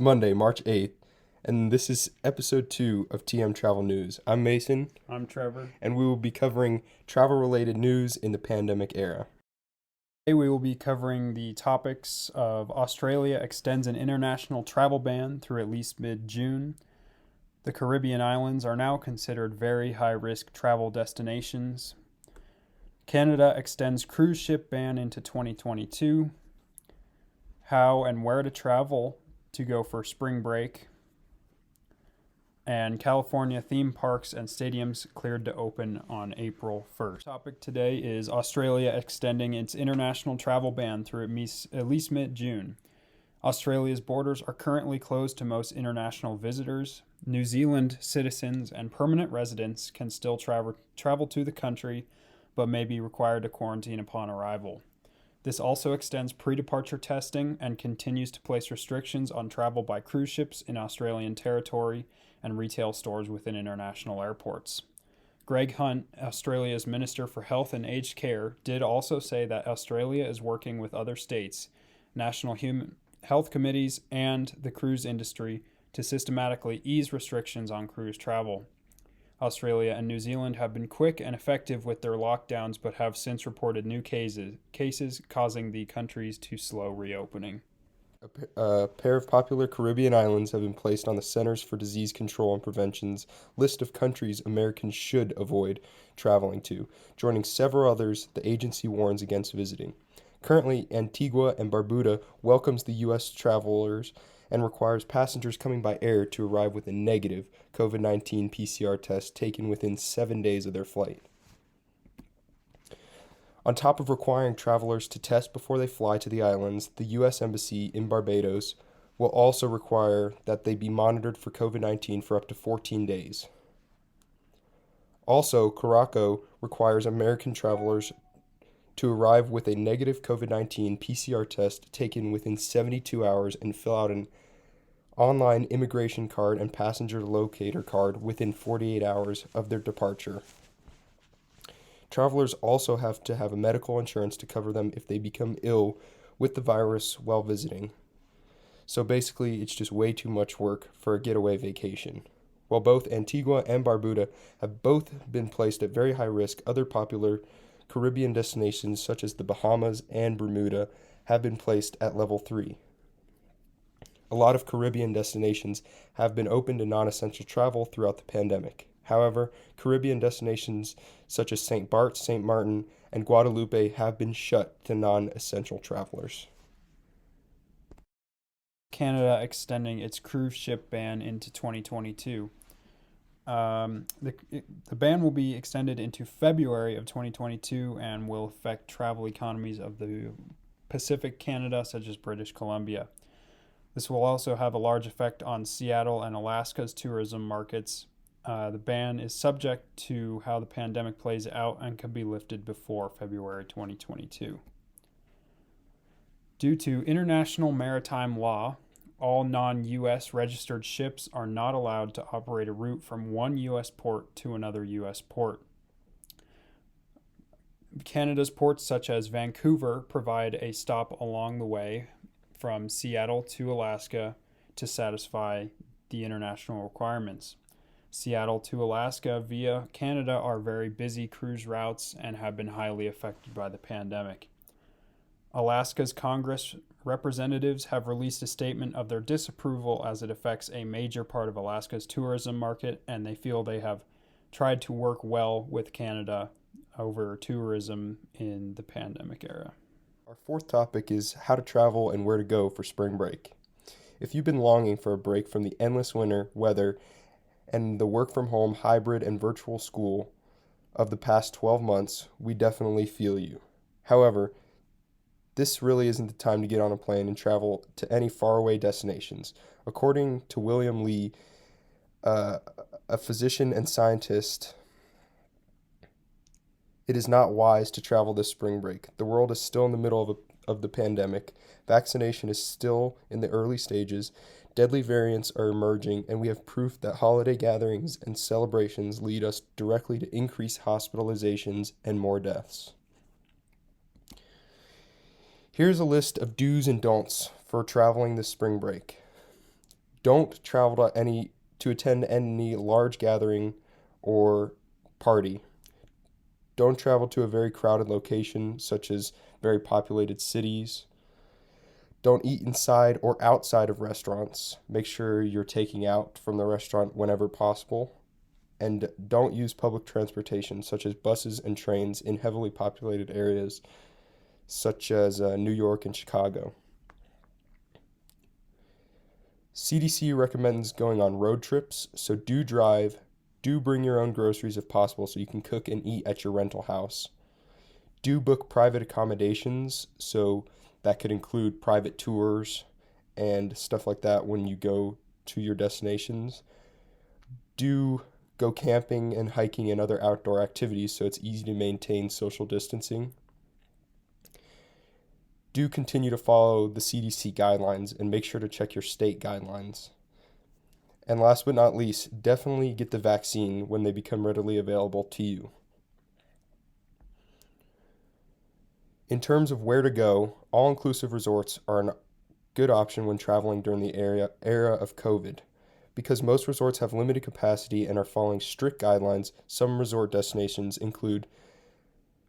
Monday, March 8th, and this is episode 2 of TM Travel News. I'm Mason, I'm Trevor. and we will be covering travel related news in the pandemic era. Today we will be covering the topics of Australia extends an international travel ban through at least mid-June. The Caribbean islands are now considered very high-risk travel destinations. Canada extends cruise ship ban into 2022. How and where to travel to go for spring break. And California theme parks and stadiums cleared to open on April 1st. Topic today is Australia extending its international travel ban through at least mid-June. Australia's borders are currently closed to most international visitors. New Zealand citizens and permanent residents can still travel to the country, but may be required to quarantine upon arrival. This also extends pre-departure testing and continues to place restrictions on travel by cruise ships in Australian territory and retail stores within international airports. Greg Hunt, Australia's Minister for Health and Aged Care, did also say that Australia is working with other states, national human health committees, and the cruise industry to systematically ease restrictions on cruise travel. Australia and New Zealand have been quick and effective with their lockdowns, but have since reported new cases causing the countries to slow reopening. A pair of popular Caribbean islands have been placed on the Centers for Disease Control and Prevention's list of countries Americans should avoid traveling to. Joining several others, the agency warns against visiting. Currently, Antigua and Barbuda welcomes the U.S. travelers and requires passengers coming by air to arrive with a negative COVID-19 PCR test taken within 7 days of their flight. On top of requiring travelers to test before they fly to the islands, the U.S. Embassy in Barbados will also require that they be monitored for COVID-19 for up to 14 days. Also, Curacao requires American travelers to arrive with a negative COVID-19 PCR test taken within 72 hours and fill out an online immigration card and passenger locator card within 48 hours of their departure. Travelers also have to have a medical insurance to cover them if they become ill with the virus while visiting. So basically, it's just way too much work for a getaway vacation. While both Antigua and Barbuda have both been placed at very high risk, other popular Caribbean destinations such as the Bahamas and Bermuda have been placed at level 3. A lot of Caribbean destinations have been open to non-essential travel throughout the pandemic. However, Caribbean destinations such as St. Bart's, St. Martin, and Guadalupe have been shut to non-essential travelers. Canada extending its cruise ship ban into 2022. The ban will be extended into February of 2022 and will affect travel economies of the Pacific Canada, such as British Columbia. This will also have a large effect on Seattle and Alaska's tourism markets. The ban is subject to how the pandemic plays out and can be lifted before February 2022. Due to international maritime law, all non-U.S. registered ships are not allowed to operate a route from one U.S. port to another U.S. port. Canada's ports, such as Vancouver, provide a stop along the way from Seattle to Alaska to satisfy the international requirements. Seattle to Alaska via Canada are very busy cruise routes and have been highly affected by the pandemic. Alaska's Congress representatives have released a statement of their disapproval as it affects a major part of Alaska's tourism market, and they feel they have tried to work well with Canada over tourism in the pandemic era. Our fourth topic is how to travel and where to go for spring break. If you've been longing for a break from the endless winter weather and the work from home, hybrid, and virtual school of the past 12 months, we definitely feel you. However, this really isn't the time to get on a plane and travel to any faraway destinations. According to William Lee, a physician and scientist, it is not wise to travel this spring break. The world is still in the middle of the pandemic. Vaccination is still in the early stages. Deadly variants are emerging, and we have proof that holiday gatherings and celebrations lead us directly to increased hospitalizations and more deaths. Here's a list of do's and don'ts for traveling this spring break. Don't travel to attend any large gathering or party. Don't travel to a very crowded location, such as very populated cities. Don't eat inside or outside of restaurants. Make sure you're taking out from the restaurant whenever possible. And don't use public transportation, such as buses and trains, in heavily populated areas, such as New York and Chicago. CDC recommends going on road trips, so do drive. Do bring your own groceries if possible so you can cook and eat at your rental house. Do book private accommodations, so that could include private tours and stuff like that when you go to your destinations. Do go camping and hiking and other outdoor activities so it's easy to maintain social distancing. Do continue to follow the CDC guidelines and make sure to check your state guidelines. And last but not least, definitely get the vaccine when they become readily available to you. In terms of where to go, all-inclusive resorts are a good option when traveling during the era of COVID. Because most resorts have limited capacity and are following strict guidelines, some resort destinations include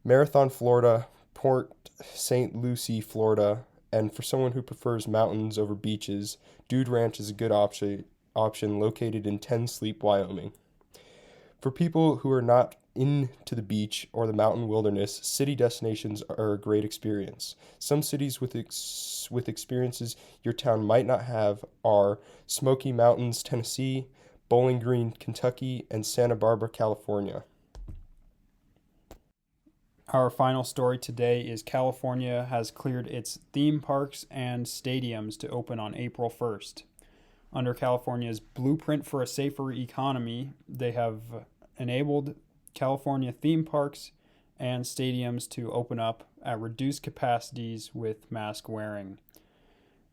Marathon, Florida, Port St. Lucie, Florida, and for someone who prefers mountains over beaches, Dude Ranch is a good option located in Ten Sleep, Wyoming. For people who are not into the beach or the mountain wilderness, city destinations are a great experience. Some cities with experiences your town might not have are Smoky Mountains, Tennessee, Bowling Green, Kentucky, and Santa Barbara, California. Our final story today is California has cleared its theme parks and stadiums to open on April 1st. Under California's Blueprint for a Safer Economy, they have enabled California theme parks and stadiums to open up at reduced capacities with mask wearing.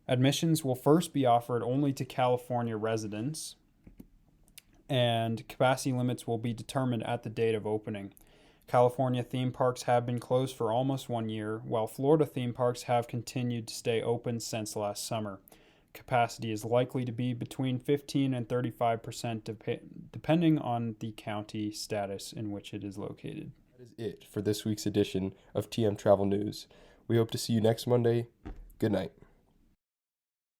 Admissions will first be offered only to California residents, and capacity limits will be determined at the date of opening. California theme parks have been closed for almost 1 year, while Florida theme parks have continued to stay open since last summer. Capacity is likely to be between 15 and 35% depending on the county status in which it is located. That is it for this week's edition of TM Travel News. We hope to see you next Monday. Good night.